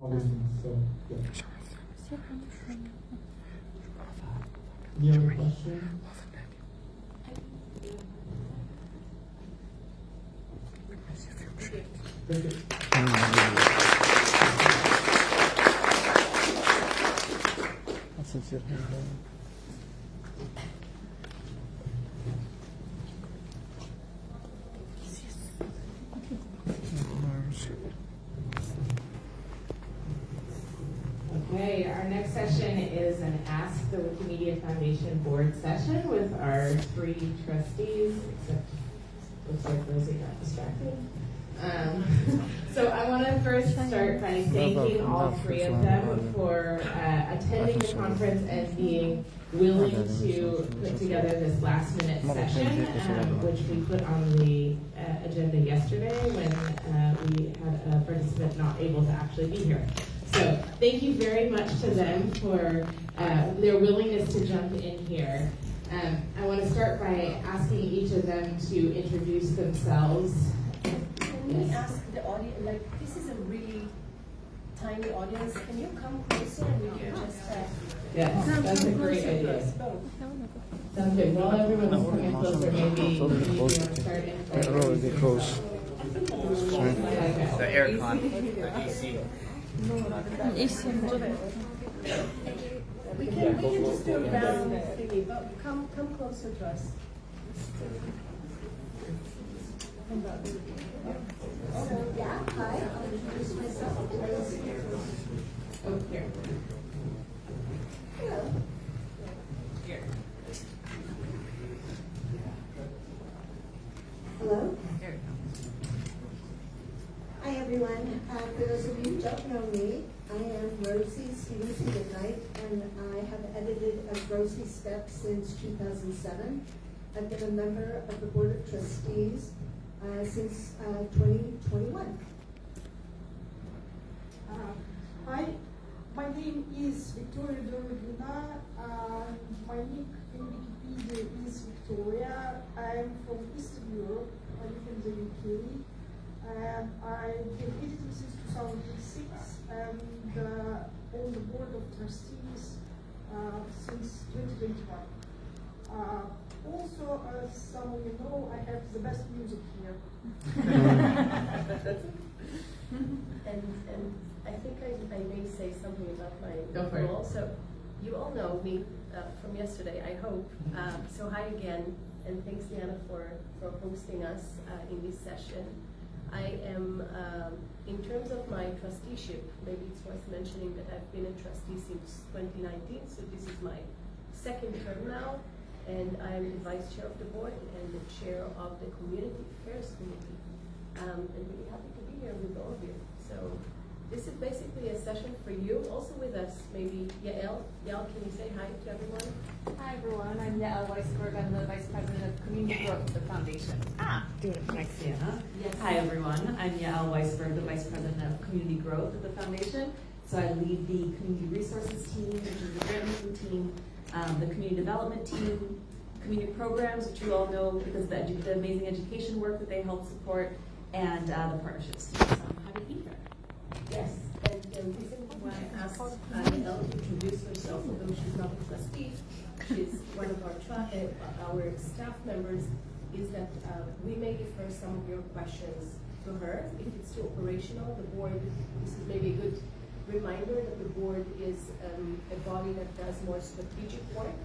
listening. So, yeah. Any other question? Thank you. Okay, our next session is an Ask the Wikimedia Foundation board session with our 3 trustees, except looks like Rosie got distracted. So I want to first start by thanking all 3 of them for attending the conference and being willing to put together this last minute session, which we put on the agenda yesterday when we had a participant not able to actually be here. So thank you very much to them for their willingness to jump in here. I want to start by asking each of them to introduce themselves. Can we ask the audience, like, this is a really tiny audience, can you come closer and we can just... Yes, that's a great idea. Sounds good. While everyone's coming closer, maybe you want to start in close. The aircon, the AC. We can just do a round thingy, but come closer to us. So, yeah, hi, I'll introduce myself. Oh, here. Hello. Here. Hello. Here. Hi, everyone. For those of you who don't know me, I am Rosie Stevenson Goodnight, and I have edited a Rosie Step since 2007. I've been a member of the Board of Trustees since 2021. Hi, my name is Victoria Dormagina. My nick in Wikipedia is Victoria. I'm from Eastern Europe. I live in the UK. I've been editing since 2006 and on the board of trustees since 2021. Also, as some of you know, I have the best music here. And I think I may say something about Go for my it. role. So you all know me from yesterday, I hope. So hi again, and thanks, Liana, for hosting us in this session. I am, in terms of my trusteeship, maybe it's worth mentioning that I've been a trustee since 2019, so this is my 2nd term now, and I'm the vice chair of the board and the chair of the community affairs committee. And really happy to be here with all of you. So this is basically a session for you, also with us, maybe Yael. Yael, can you say hi to everyone? Hi everyone, I'm Yael Weisberg. I'm the Vice President of Community Growth of the Foundation. Do it next, Sienna. Yes. Hi everyone, I'm Yael Weisberg, the Vice President of Community Growth of the Foundation. So I lead the Community Resources team, which is the grant making team, the Community Development team, community programs, which you all know because of the amazing education work that they help support, and the partnerships team. So I'm happy to be here. Yes, and the reason why I asked Yael to introduce herself, although she's not a trustee, she's one of our staff members, is that we may defer some of your questions to her. If it's too operational, the board, this is maybe a good reminder that the board is a body that does more strategic work,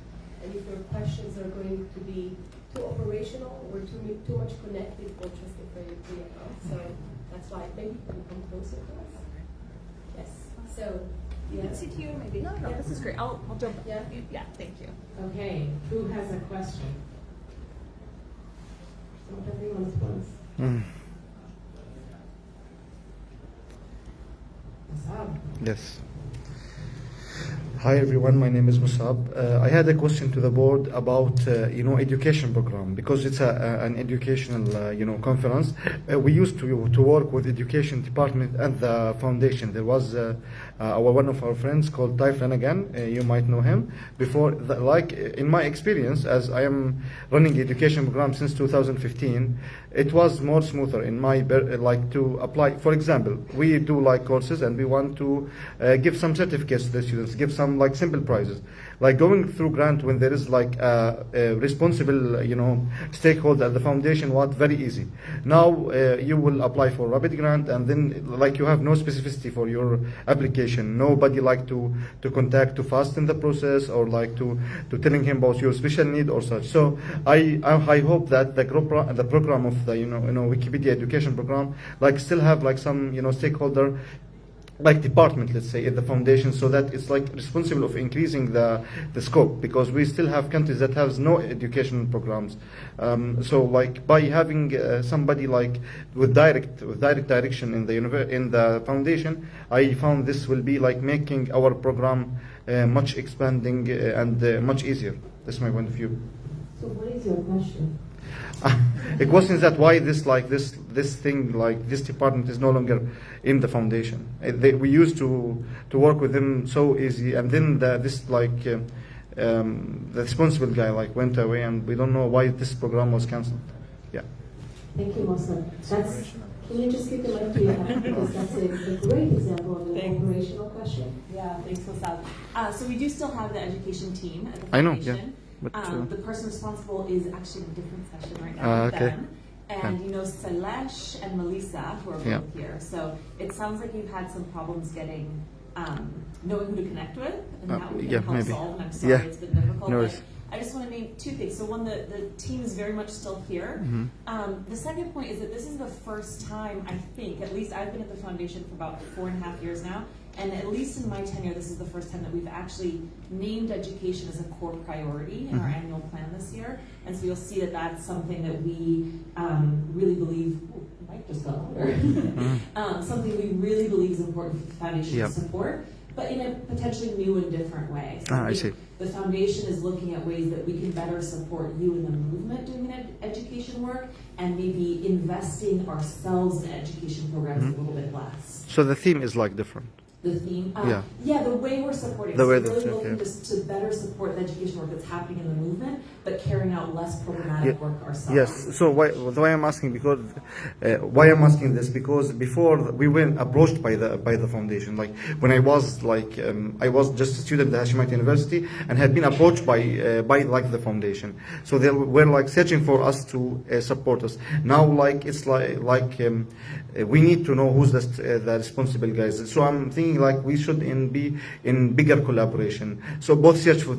and if your questions are going to be too operational or too much connected, we'll just defer you to Yael. So that's why maybe you can come closer to us. Yes. So, You can sit here maybe. No, Yeah. this is great. I'll jump. Yeah. Yeah, thank you. Okay, who has a question? Don't everyone's close. Assad. Yes. Hi everyone, my name is Musab. I had a question to the board about education program, because it's an educational conference. We used to work with education department and the foundation. There was one of our friends called Ty Flanagan. You might know him. Before, like in my experience, as I am running education program since 2015, it was more smoother in my like to apply. For example, we do like courses and we want to give some certificates to the students, give some like simple prizes. Like going through grant when there is like a responsible, stakeholder at the foundation, was very easy. Now you will apply for rapid grant and then like you have no specificity for your application. Nobody like to contact too fast in the process, or like to telling him about your special need or such. So I hope that the program of the Wikipedia education program like still have like some stakeholder like department, let's say, at the foundation, so that it's like responsible of increasing the scope, because we still have countries that have no educational programs. So like by having somebody like with direct direction in the foundation, I found this will be like making our program much expanding and much easier. That's my point of view. So what is your question? The question is that why this thing like this department is no longer in the foundation. We used to work with them so easy, and then the responsible guy like went away, and we don't know why this program was cancelled. Yeah. Thank you, Mosa. Can you just get the mic to your hand, because that's a great example of an operational question. Yeah, thanks, Mosa. So we do still have the education team at the I foundation. know, yeah. But, the person responsible is actually in a different session right now with okay. them. And Salesh and Melissa, who are both here. So it sounds like you've had some problems getting knowing who to connect with, and that we can help solve. And I'm sorry it's been difficult. No, but I just want to name two things. So one, the team is very much still here. The second point is that this is the first time, I think, at least I've been at the foundation for about 4.5 years now, and at least in my tenure, this is the first time that we've actually named education as a core priority in our annual plan this year. And so you'll see that that's something that we really believe, Mike just got louder, something we really believe is important for the foundation to support, but in a potentially new and different way. So I see. The foundation is looking at ways that we can better support you in the movement doing education work, and maybe investing ourselves in education programs a little bit less. So the theme is like different. The theme? The way we're supporting it. The way so really looking to better support the education work that's happening in the movement, but carrying out less programmatic work ourselves. Yes. So why I'm asking this, because before we were approached by the foundation. Like when I was I was just a student at Hashemite University and had been approached by like the foundation. So they were like searching for us to support us. Now like it's we need to know who's the responsible guys. So I'm thinking like we should be in bigger collaboration. So both search for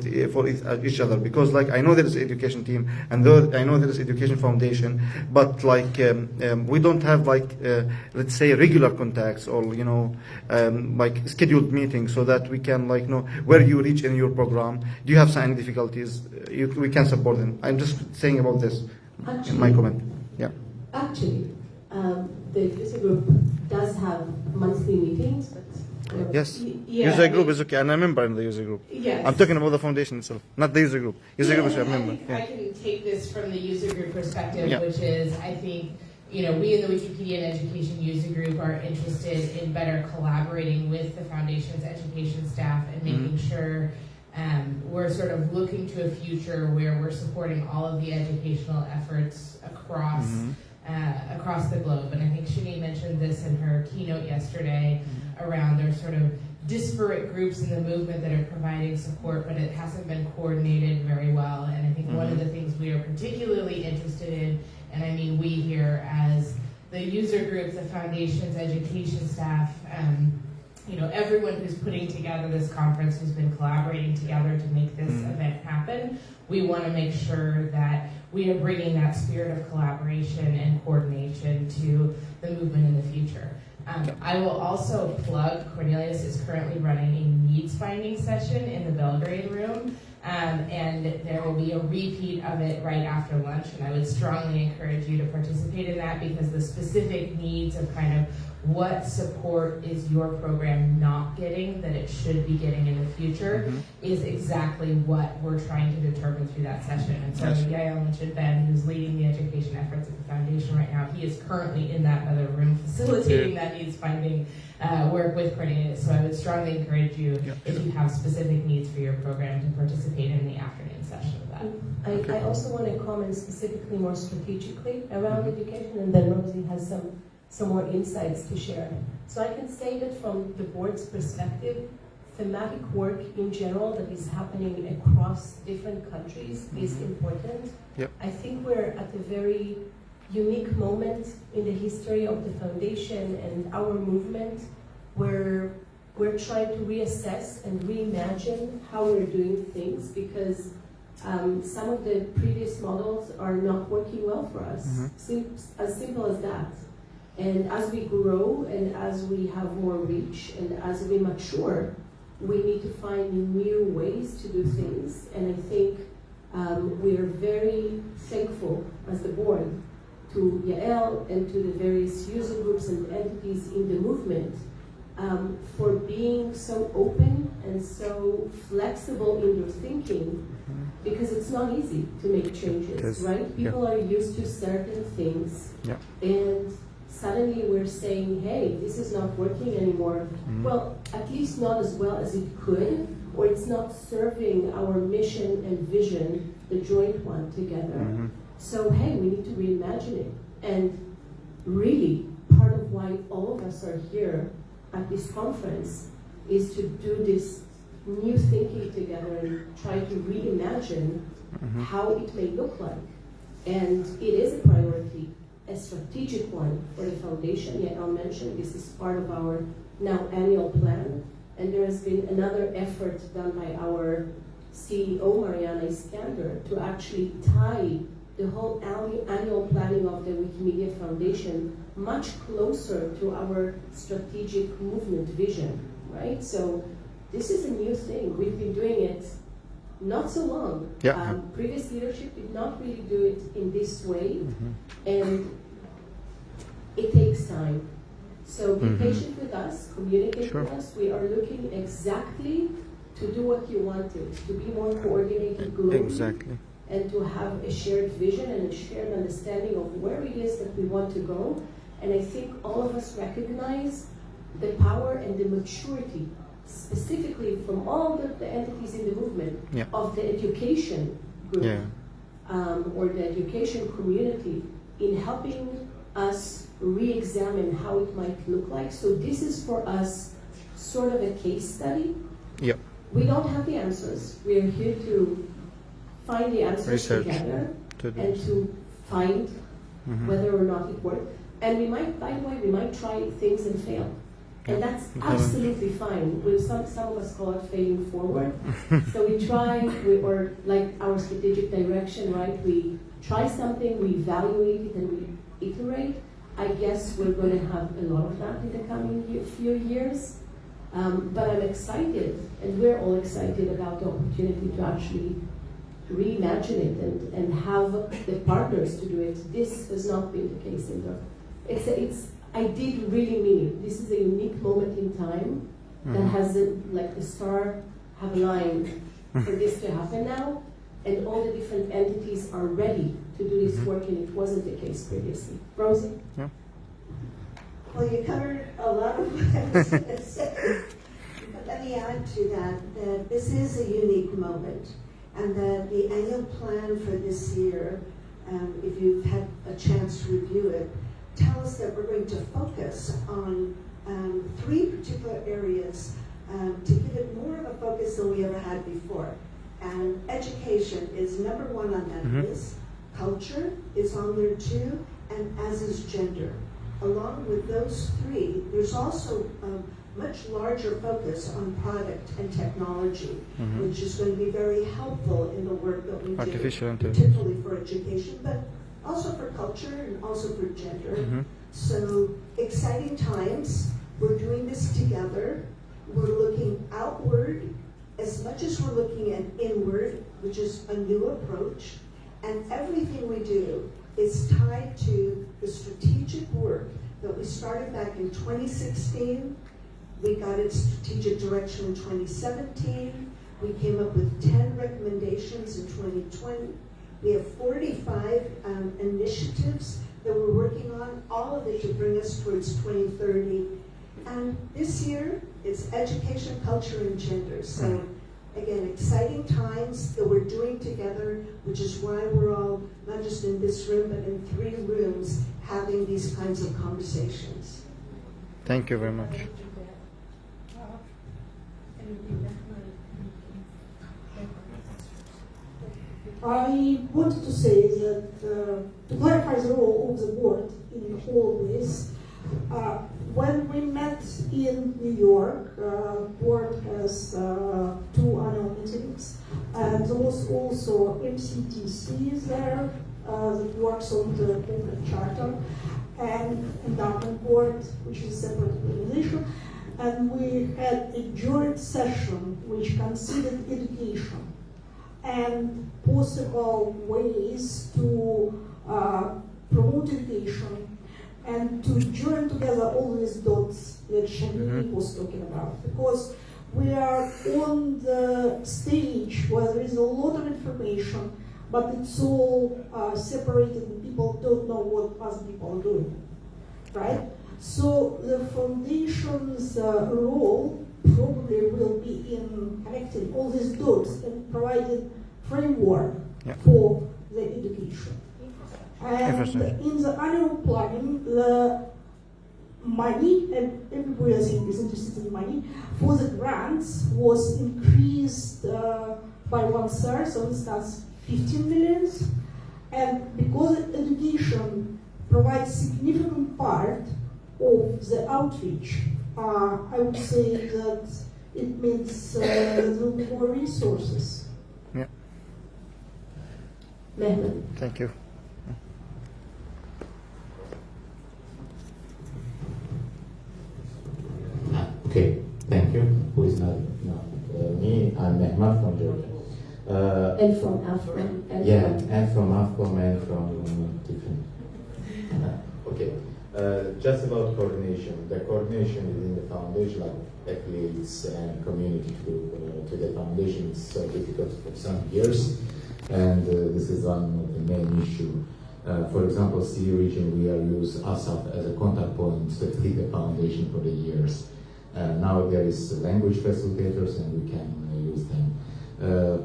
each other, because like I know there is education team and I know there is education foundation, but like we don't have let's say regular contacts or like scheduled meetings, so that we can like know where you reach in your program. Do you have any difficulties? We can support them. I'm just saying about this in my comment. Yeah. Actually, the user group does have monthly meetings, but yes, user group is okay, and I'm a member in the user group. Yes. I'm talking about the foundation itself, not the user group. User group is a member. I can take this from the user group perspective, which is, I think, we in the Wikipedia and Education user group are interested in better collaborating with the foundation's education staff and making sure we're sort of looking to a future where we're supporting all of the educational efforts across the globe. And I think Shani mentioned this in her keynote yesterday around there's sort of disparate groups in the movement that are providing support, but it hasn't been coordinated very well. And I think one of the things we are particularly interested in, and I mean we here as the user group, the foundation's education staff, everyone who's putting together this conference, who's been collaborating together to make this event happen, we want to make sure that we are bringing that spirit of collaboration and coordination to the movement in the future. I will also plug, Cornelius is currently running a needs finding session in the Belgrade room, and there will be a repeat of it right after lunch, and I would strongly encourage you to participate in that, because the specific needs of kind of what support is your program not getting that it should be getting in the future is exactly what we're trying to determine through that session. And so Yael mentioned Ben, who's leading the education efforts at the foundation right now. He is currently in that other room facilitating that needs finding work with Cornelius. So I would strongly encourage you, if you have specific needs for your program, to participate in the afternoon session of that. I also want to comment specifically more strategically around education, and then Rosie has some more insights to share. So I can say that from the board's perspective, thematic work in general that is happening across different countries is important. Yep. I think we're at a very unique moment in the history of the foundation and our movement where we're trying to reassess and reimagine how we're doing things, because some of the previous models are not working well for us. As simple as that. And as we grow and as we have more reach and as we mature, we need to find new ways to do things. And I think we are very thankful as the board to Yael and to the various user groups and entities in the movement for being so open and so flexible in their thinking, because it's not easy to make changes, right? People are used to certain things, and suddenly we're saying, hey, this is not working anymore. Well, at least not as well as it could, or it's not serving our mission and vision, the joint one together. So, hey, we need to reimagine it. And really, part of why all of us are here at this conference is to do this new thinking together and try to reimagine how it may look like. And it is a priority, a strategic one for the foundation. Yet I'll mention this is part of our now annual plan. And there has been another effort done by our CEO, Mariana Iskander, to actually tie the whole annual planning of the Wikimedia Foundation much closer to our strategic movement vision, right? So this is a new thing. We've been doing it not so long. Previous leadership did not really do it in this way, and it takes time. So be patient with us, communicate with us. We are looking exactly to do what you wanted, to be more coordinated globally, and to have a shared vision and a shared understanding of where it is that we want to go. And I think all of us recognize the power and the maturity, specifically from all the entities in the movement, of the education group or the education community in helping us re-examine how it might look like. So this is for us sort of a case study. We don't have the answers. We are here to find the answers together and to find whether or not it works. And we might, by the way, we might try things and fail. And that's absolutely fine. Some of us call it failing forward. So we try, or like our strategic direction, right? We try something, we evaluate it, and we iterate. I guess we're going to have a lot of that in the coming few years. But I'm excited, and we're all excited about the opportunity to actually reimagine it and have the partners to do it. This has not been the case in I did really mean it. This is a unique moment in time that has the star have aligned for this to happen now, and all the different entities are ready to do this work, and it wasn't the case previously. Rosie? Well, you covered a lot of what I was going to say. But let me add to that this is a unique moment, and that the annual plan for this year, if you've had a chance to review it, tells that we're going to focus on 3 particular areas to give it more of a focus than we ever had before. And education is number 1 on that list. Culture is on there too, and as is gender. Along with those 3, there's also a much larger focus on product and technology, which is going to be very helpful in the work that we do, particularly for education, but also for culture and also for gender. So exciting times. We're doing this together. We're looking outward as much as we're looking at inward, which is a new approach. And everything we do is tied to the strategic work that we started back in 2016. We got its strategic direction in 2017. We came up with 10 recommendations in 2020. We have 45 initiatives that we're working on, all of it to bring us towards 2030. And this year, It's education, culture, and gender. So again, exciting times that we're doing together, which is why we're all, not just in this room, but in 3 rooms, having these kinds of conversations. Thank you very much. I wanted to say that to clarify the role of the board in all this, when we met in New York, board has 2 annual meetings, and there was also MCTC there that works on the corporate charter, and endowment board, which is a separate organization, and we had a joint session which considered education and possible ways to promote education and to join together all these dots that Shamini was talking about. Because we are on the stage where there is a lot of information, but it's all separated and people don't know what other people are doing, right? So the foundation's role probably will be in connecting all these dots and providing framework for the education. And in the annual planning, the money, and everybody I think is interested in money, for the grants was increased by 1/3, so it starts 15 million. And because education provides significant part of the outreach, I would say that it means there will be more resources. Yeah. Mehmet. Thank you. Okay, thank you. Who is not me? I'm Mehmet from Georgia. And from AFCOM. And from AFCOM and from different. Okay. Just about coordination. The coordination within the foundation, like affiliates and community to the foundation, is so difficult for some years, and this is one of the main issue. For example, CE region, we are use ASAP as a contact point to feed the foundation for the years. Now there is language facilitators, and we can use them.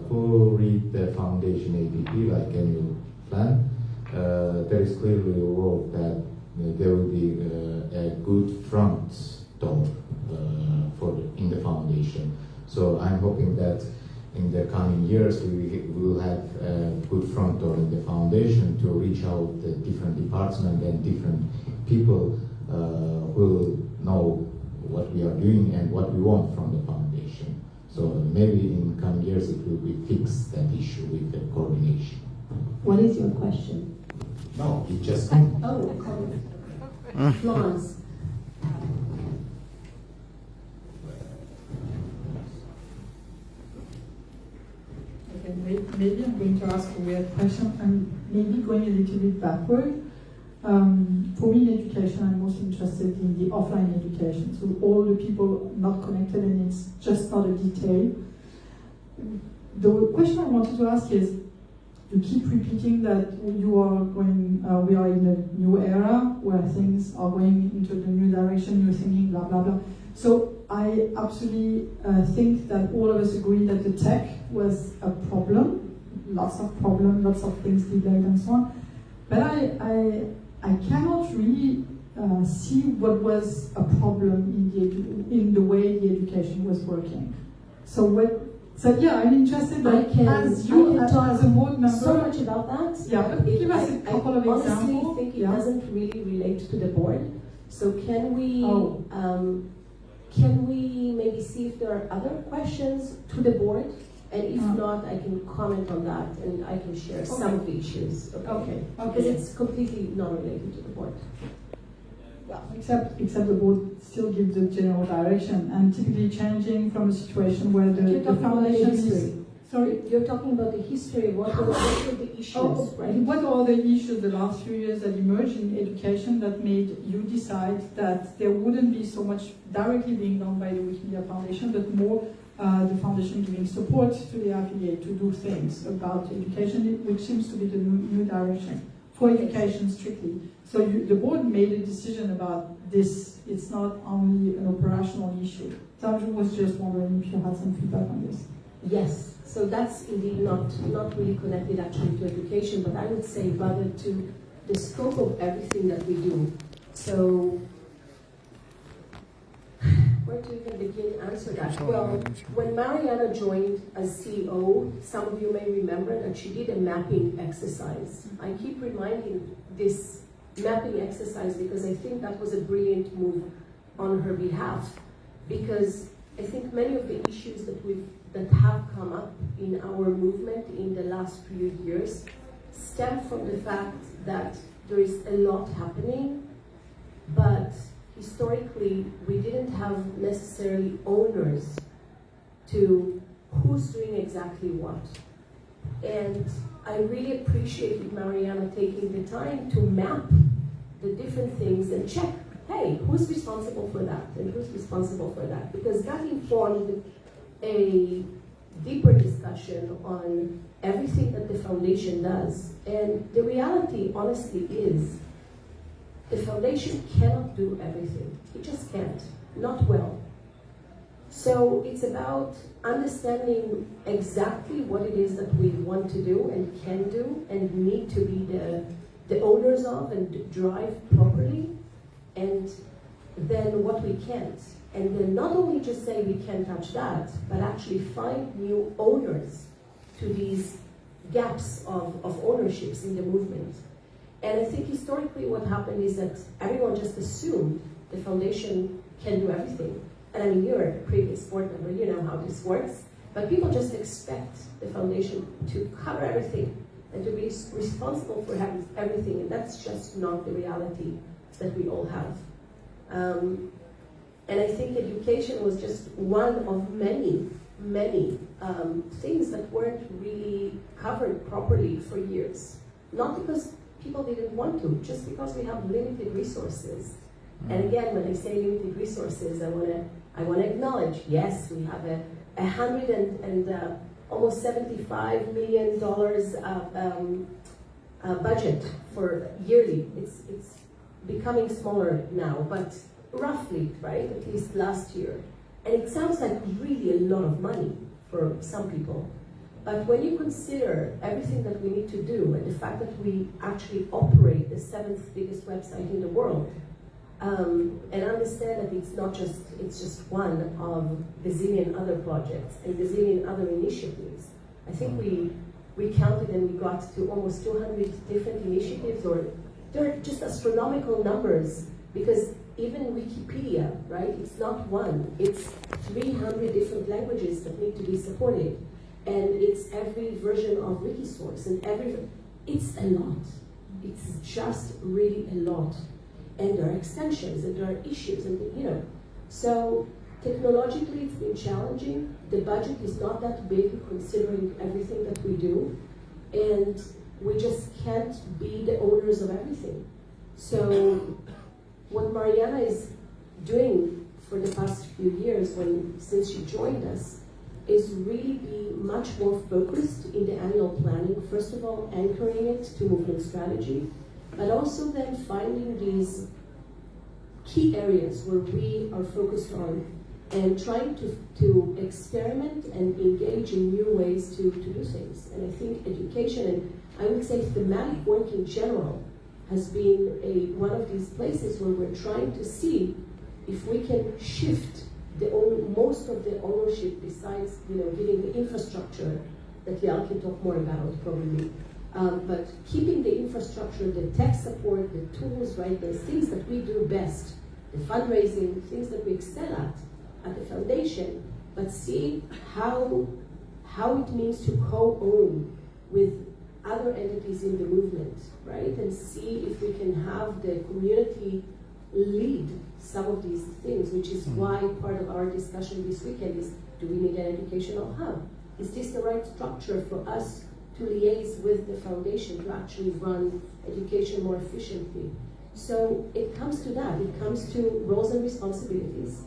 Who read the foundation APP, like annual plan? There is clearly a role that there will be a good front door in the foundation. So I'm hoping that in the coming years we will have a good front door in the foundation to reach out to different departments and different people will know what we are doing and what we want from the foundation. So maybe in coming years it will be fixed, that issue with the coordination. What is your question? No, it just... Florence. Okay, maybe I'm going to ask a weird question. I'm maybe going a little bit backward. For me in education, I'm most interested in the offline education. So all the people not connected, and it's just not a detail. The question I wanted to ask is, you keep repeating that you are going, we are in a new era where things are going into the new direction, you're thinking blah, blah, blah. So I absolutely think that all of us agree that the tech was a problem, lots of problems, lots of things delayed and so on. But I cannot really see what was a problem in the way the education was working. So yeah, I'm interested. As a board member, so much about that. Yeah, but give us a couple of examples. I honestly think it doesn't really relate to the board. So can we maybe see if there are other questions to the board? And if not, I can comment on that and I can share some of the issues. Okay. Because it's completely not related to the board. Yeah, except the board still gives the general direction, and typically changing from a situation where the foundation is... Sorry? You're talking about the history, what were the issues, right? What are the issues the last few years that emerged in education that made you decide that there wouldn't be so much directly being done by the Wikimedia Foundation, but more the foundation giving support to the affiliate to do things about education, which seems to be the new direction for education strictly. So the board made a decision about this. It's not only an operational issue. I was just wondering if you had some feedback on this. Yes, so that's indeed not really connected actually to education, but I would say rather to the scope of everything that we do. So, where to even begin to answer that? Well, when Mariana joined as CEO, some of you may remember that she did a mapping exercise. I keep reminding this mapping exercise because I think that was a brilliant move on her behalf, because I think many of the issues that have come up in our movement in the last few years stem from the fact that there is a lot happening, but historically we didn't have necessarily owners to who's doing exactly what. And I really appreciated Mariana taking the time to map the different things and check, hey, who's responsible for that and who's responsible for that? Because that informed a deeper discussion on everything that the foundation does. And the reality, honestly, is the foundation cannot do everything. It just can't, not well. So it's about understanding exactly what it is that we want to do and can do and need to be the owners of and drive properly, and then what we can't. And then not only just say we can't touch that, but actually find new owners to these gaps of ownerships in the movement. And I think historically what happened is that everyone just assumed the foundation can do everything. And I mean, you're a previous board member, you know how this works, but people just expect the foundation to cover everything and to be responsible for having everything, and that's just not the reality that we all have. And I think education was just one of many things that weren't really covered properly for years. Not because people didn't want to, just because we have limited resources. And again, when I say limited resources, I want to acknowledge, yes, we have almost $75 million budget for yearly. It's becoming smaller now, but roughly, right, at least last year. And it sounds like really a lot of money for some people. But when you consider everything that we need to do and the fact that we actually operate the 7th biggest website in the world, and understand that it's just one of bazillion other projects and bazillion other initiatives. I think we counted and we got to almost 200 different initiatives, or they're just astronomical numbers, because even Wikipedia, right, it's not one, it's 300 different languages that need to be supported, and it's every version of Wikisource, and it's a lot. It's just really a lot. And there are extensions, and there are issues, and so technologically it's been challenging. The budget is not that big considering everything that we do, and we just can't be the owners of everything. So what Mariana is doing for the past few years, since she joined us, is really be much more focused in the annual planning. First of all, anchoring it to movement strategy, but also then finding these key areas where we are focused on and trying to experiment and engage in new ways to do things. And I think education, and I would say thematic work in general, has been one of these places where we're trying to see if we can shift most of the ownership, besides giving the infrastructure that Yael can talk more about probably. But keeping the infrastructure, the tech support, the tools, right, those things that we do best, the fundraising, things that we excel at the foundation, but see how it means to co-own with other entities in the movement, right? And see if we can have the community lead some of these things, which is why part of our discussion this weekend is, do we need an educational hub? Is this the right structure for us to liaise with the foundation to actually run education more efficiently? So it comes to that. It comes to roles and responsibilities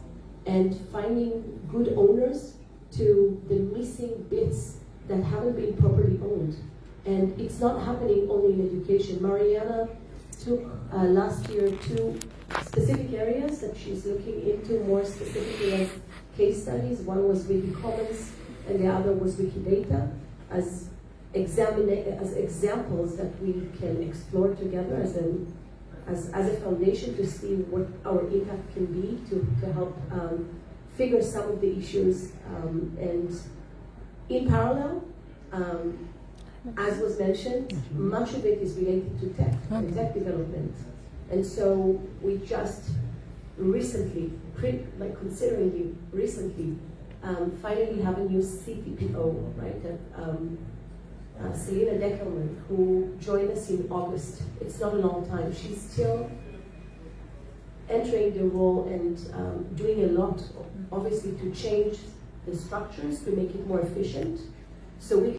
and finding good owners to the missing bits that haven't been properly owned. And it's not happening only in education. Mariana took last year 2 specific areas that she's looking into, more specifically as case studies. One was Wiki Commons, and the other was Wikidata, as examples that we can explore together as a foundation to see what our impact can be to help figure some of the issues. And in parallel, as was mentioned, much of it is related to tech and tech development. And so we just recently, considering you recently, finally have a new CTPO, right? Selena Deckelman, who joined us in August. It's not a long time. She's still entering the role and doing a lot, obviously, to change the structures to make it more efficient. So we